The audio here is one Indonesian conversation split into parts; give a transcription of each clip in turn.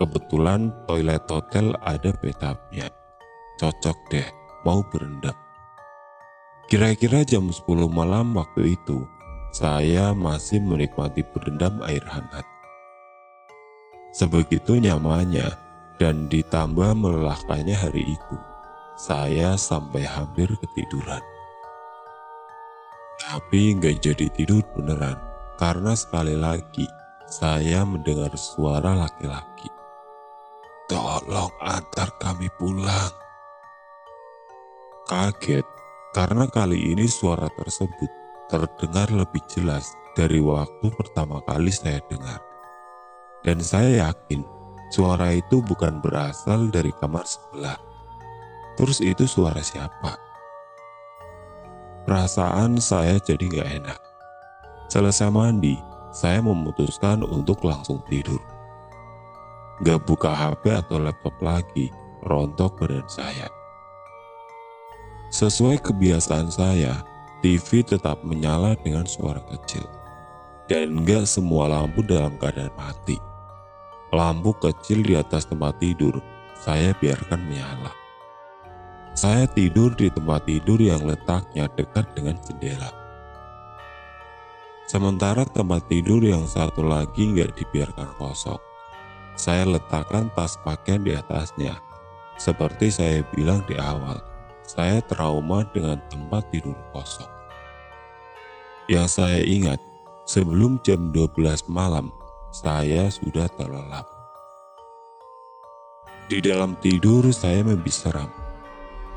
Kebetulan toilet hotel ada bathtubnya. Cocok deh, mau berendam. Kira-kira jam 10 malam waktu itu, saya masih menikmati berendam air hangat. Sebegitu nyamannya dan ditambah melelahkannya hari itu, saya sampai hampir ketiduran. Tapi nggak jadi tidur beneran, karena sekali lagi saya mendengar suara laki-laki. "Tolong antar kami pulang." Kaget, karena kali ini suara tersebut terdengar lebih jelas dari waktu pertama kali saya dengar. Dan saya yakin suara itu bukan berasal dari kamar sebelah. Terus itu suara siapa? Perasaan saya jadi gak enak. Selesai mandi, saya memutuskan untuk langsung tidur. Gak buka HP atau laptop lagi, rontok badan saya. Sesuai kebiasaan saya, TV tetap menyala dengan suara kecil. Dan gak semua lampu dalam keadaan mati. Lampu kecil di atas tempat tidur, saya biarkan menyala. Saya tidur di tempat tidur yang letaknya dekat dengan jendela. Sementara tempat tidur yang satu lagi gak dibiarkan kosong. Saya letakkan tas pakaian di atasnya. Seperti saya bilang di awal, saya trauma dengan tempat tidur kosong. Yang saya ingat, sebelum jam 12 malam, saya sudah terlelap. Di dalam tidur saya mimpi seram.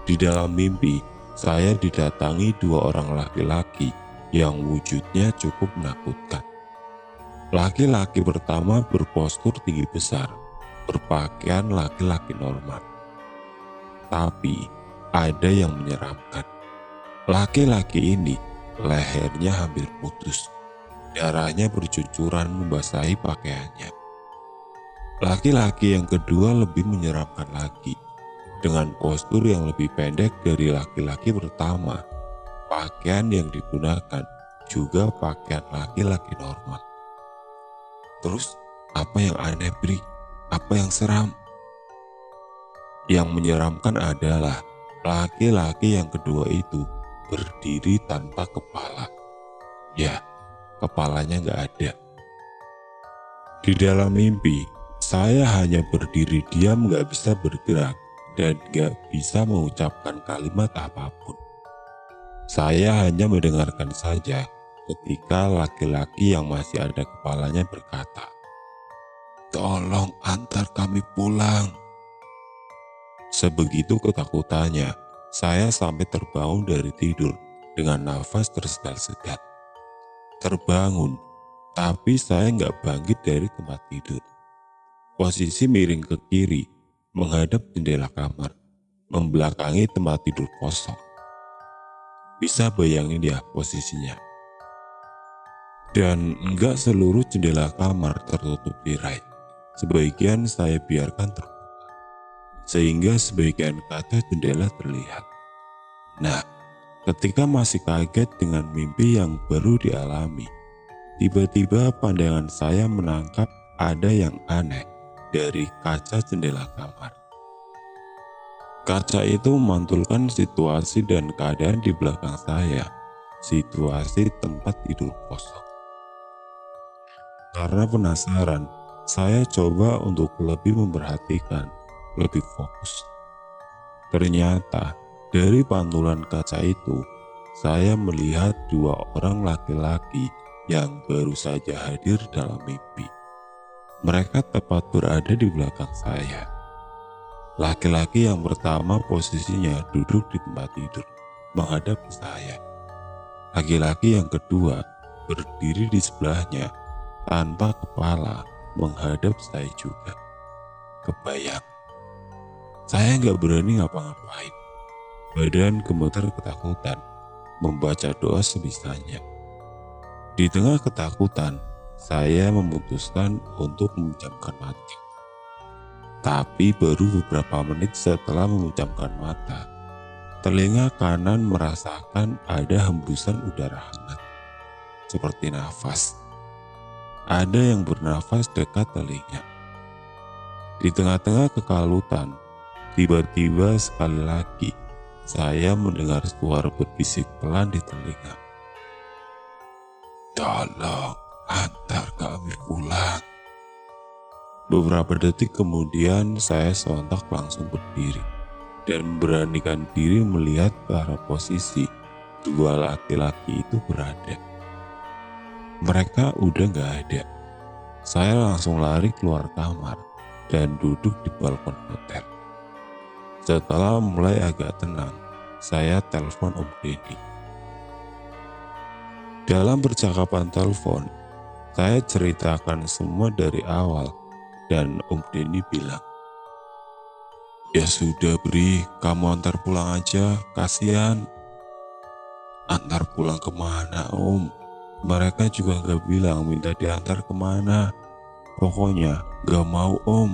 Di dalam mimpi, saya didatangi dua orang laki-laki yang wujudnya cukup menakutkan. Laki-laki pertama berpostur tinggi besar, berpakaian laki-laki normal. Tapi ada yang menyeramkan. Laki-laki ini lehernya hampir putus. Darahnya bercucuran membasahi pakaiannya. Laki-laki yang kedua lebih menyeramkan lagi. Dengan postur yang lebih pendek dari laki-laki pertama. Pakaian yang digunakan juga pakaian laki-laki normal. Terus, apa yang aneh, Bri? Apa yang seram? Yang menyeramkan adalah laki-laki yang kedua itu berdiri tanpa kepala. Ya, kepalanya gak ada. Di dalam mimpi, saya hanya berdiri diam, gak bisa bergerak, dan gak bisa mengucapkan kalimat apapun. Saya hanya mendengarkan saja ketika laki-laki yang masih ada kepalanya berkata, "Tolong antar kami pulang." Sebegitu ketakutannya, saya sampai terbangun dari tidur dengan nafas tersegal-segal. Terbangun, tapi saya nggak bangkit dari tempat tidur. Posisi miring ke kiri, menghadap jendela kamar, membelakangi tempat tidur kosong. Bisa bayangin ya posisinya. Dan enggak seluruh jendela kamar tertutup tirai. Sebagian saya biarkan terbuka, sehingga sebagian kaca jendela terlihat. Nah, ketika masih kaget dengan mimpi yang baru dialami, tiba-tiba pandangan saya menangkap ada yang aneh dari kaca jendela kamar. Kaca itu memantulkan situasi dan keadaan di belakang saya, situasi tempat tidur kosong. Karena penasaran, saya coba untuk lebih memperhatikan, lebih fokus. Ternyata, dari pantulan kaca itu, saya melihat dua orang laki-laki yang baru saja hadir dalam mimpi. Mereka tepat berada di belakang saya. Laki-laki yang pertama posisinya duduk di tempat tidur, menghadap ke saya. Laki-laki yang kedua berdiri di sebelahnya, tanpa kepala, menghadap saya juga. Kebayang. Saya nggak berani ngapa-ngapain. Badan gemetar ketakutan, membaca doa sebisanya. Di tengah ketakutan, saya memutuskan untuk memejamkan mata. Tapi baru beberapa menit setelah memejamkan mata, telinga kanan merasakan ada hembusan udara hangat, seperti nafas. Ada yang bernafas dekat telinga. Di tengah-tengah kekalutan, tiba-tiba sekali lagi saya mendengar suara berbisik pelan di telinga. "Tolong antar kami pulang." Beberapa detik kemudian saya sontak langsung berdiri dan memberanikan diri melihat ke arah posisi dua laki-laki itu berada. Mereka udah gak ada. Saya langsung lari keluar kamar dan duduk di balkon hotel. Setelah mulai agak tenang, saya telepon Om Denny. Dalam percakapan telepon, saya ceritakan semua dari awal dan Om Denny bilang, "Ya sudah Bri, kamu antar pulang aja, kasihan." "Antar pulang kemana Om? Mereka juga gak bilang minta diantar kemana. Pokoknya gak mau Om,"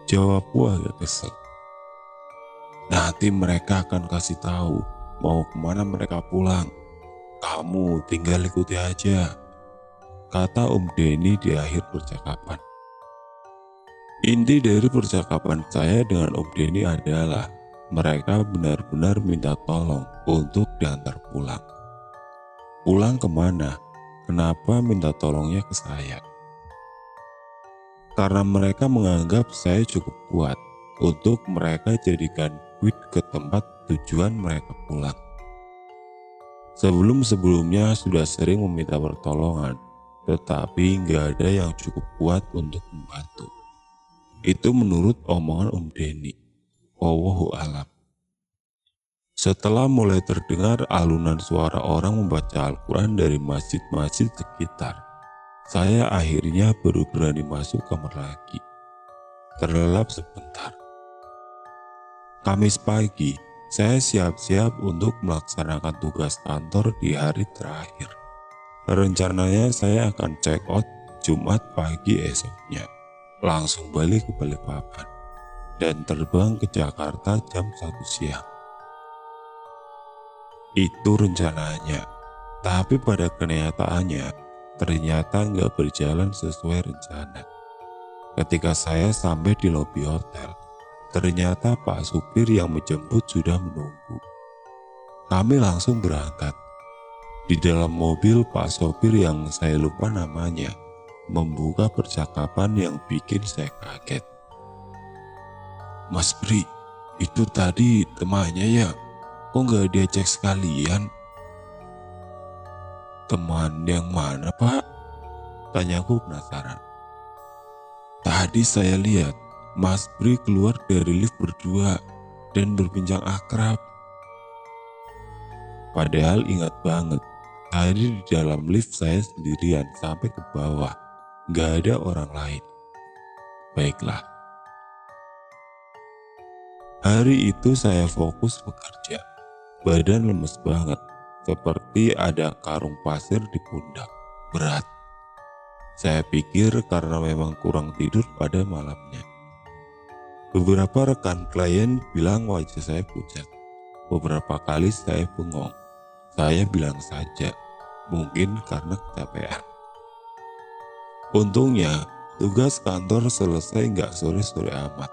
jawabku agak kesel. "Nanti mereka akan kasih tahu mau kemana mereka pulang. Kamu tinggal ikuti aja," kata Om Denny di akhir percakapan. Inti dari percakapan saya dengan Om Denny adalah mereka benar-benar minta tolong untuk diantar pulang. Pulang kemana? Kenapa minta tolongnya ke saya? Karena mereka menganggap saya cukup kuat untuk mereka jadikan duit ke tempat tujuan mereka pulang. Sebelum-sebelumnya sudah sering meminta pertolongan, tetapi nggak ada yang cukup kuat untuk membantu. Itu menurut omongan Om Denny. Wallahu a'lam. Setelah mulai terdengar alunan suara orang membaca Al-Quran dari masjid-masjid sekitar, saya akhirnya baru berani masuk kamar lagi. Terlelap sebentar. Kamis pagi, saya siap-siap untuk melaksanakan tugas kantor di hari terakhir. Rencananya saya akan check out Jumat pagi esoknya, langsung balik ke Balikpapan, dan terbang ke Jakarta jam 1 siang. Itu rencananya, tapi pada kenyataannya ternyata nggak berjalan sesuai rencana. Ketika saya sampai di lobi hotel, ternyata Pak supir yang menjemput sudah menunggu. Kami langsung berangkat. Di dalam mobil, Pak sopir yang saya lupa namanya membuka percakapan yang bikin saya kaget. "Mas Bri, itu tadi temannya ya? Kok nggak diajak sekalian?" "Teman yang mana Pak?" tanyaku penasaran. "Tadi saya lihat Mas Bri keluar dari lift berdua dan berbincang akrab." Padahal ingat banget, tadi di dalam lift saya sendirian sampai ke bawah, nggak ada orang lain. Baiklah. Hari itu saya fokus bekerja. Badan lemes banget, seperti ada karung pasir di pundak. Berat. Saya pikir karena memang kurang tidur pada malamnya. Beberapa rekan klien bilang wajah saya pucat. Beberapa kali saya bengong. Saya bilang saja, mungkin karena kecapean. Untungnya, tugas kantor selesai nggak sore-sore amat.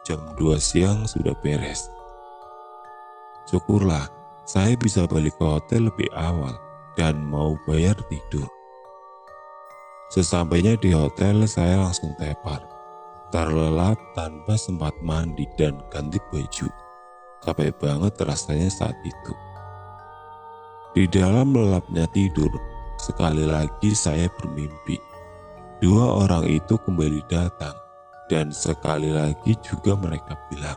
Jam 2 siang sudah beres. Syukurlah, saya bisa balik ke hotel lebih awal dan mau bayar tidur. Sesampainya di hotel, saya langsung tepar. Terlelap tanpa sempat mandi dan ganti baju. Capek banget rasanya saat itu. Di dalam lelapnya tidur, sekali lagi saya bermimpi. Dua orang itu kembali datang, dan sekali lagi juga mereka bilang,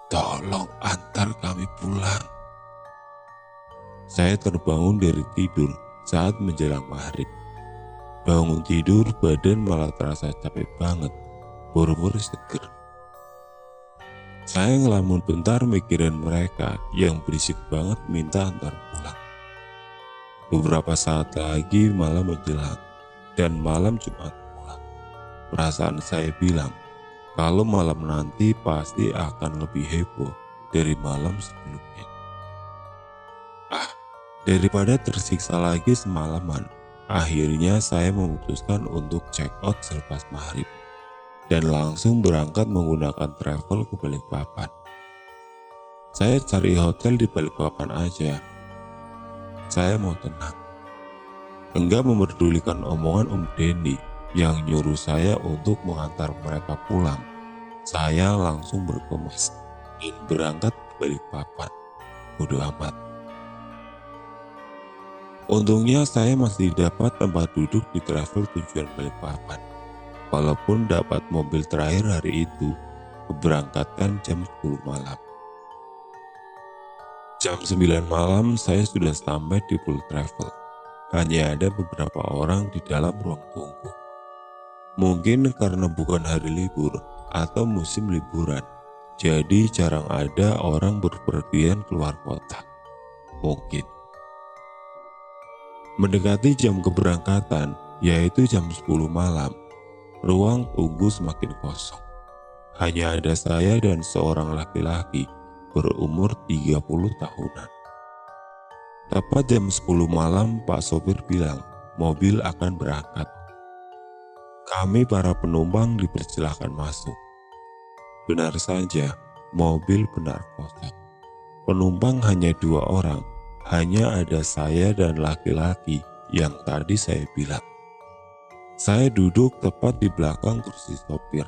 "Tolong antar kami pulang." Saya terbangun dari tidur saat menjelang maghrib. Bangun tidur, badan malah terasa capek banget, buru-buru seger. Saya ngelamun bentar mikirin mereka yang berisik banget minta antar pulang. Beberapa saat lagi malam menjelang, dan malam Jumat pulang. Perasaan saya bilang, kalau malam nanti pasti akan lebih heboh dari malam sebelumnya. Daripada tersiksa lagi semalaman, akhirnya saya memutuskan untuk check out selepas maghrib. dan langsung berangkat menggunakan travel ke Balikpapan. Saya cari hotel di Balikpapan aja. Saya mau tenang. Enggak memperdulikan omongan Om Denny yang nyuruh saya untuk mengantar mereka pulang. Saya langsung berkemas dan berangkat ke Balikpapan. Bodoh amat. Untungnya saya masih dapat tempat duduk di travel tujuan Balikpapan. Walaupun dapat mobil terakhir hari itu, keberangkatan jam 10 malam. Jam 9 malam saya sudah sampai di Full Travel. Hanya ada beberapa orang di dalam ruang tunggu. Mungkin karena bukan hari libur atau musim liburan, jadi jarang ada orang berpergian keluar kota. Mungkin. Mendekati jam keberangkatan, yaitu jam 10 malam, ruang tunggu semakin kosong. Hanya ada saya dan seorang laki-laki berumur 30 tahunan. Tepat jam 10 malam, Pak sopir bilang mobil akan berangkat. Kami para penumpang dipersilahkan masuk. Benar saja, mobil benar kosong. Penumpang hanya 2 orang, hanya ada saya dan laki-laki yang tadi saya bilang. Saya duduk tepat di belakang kursi sopir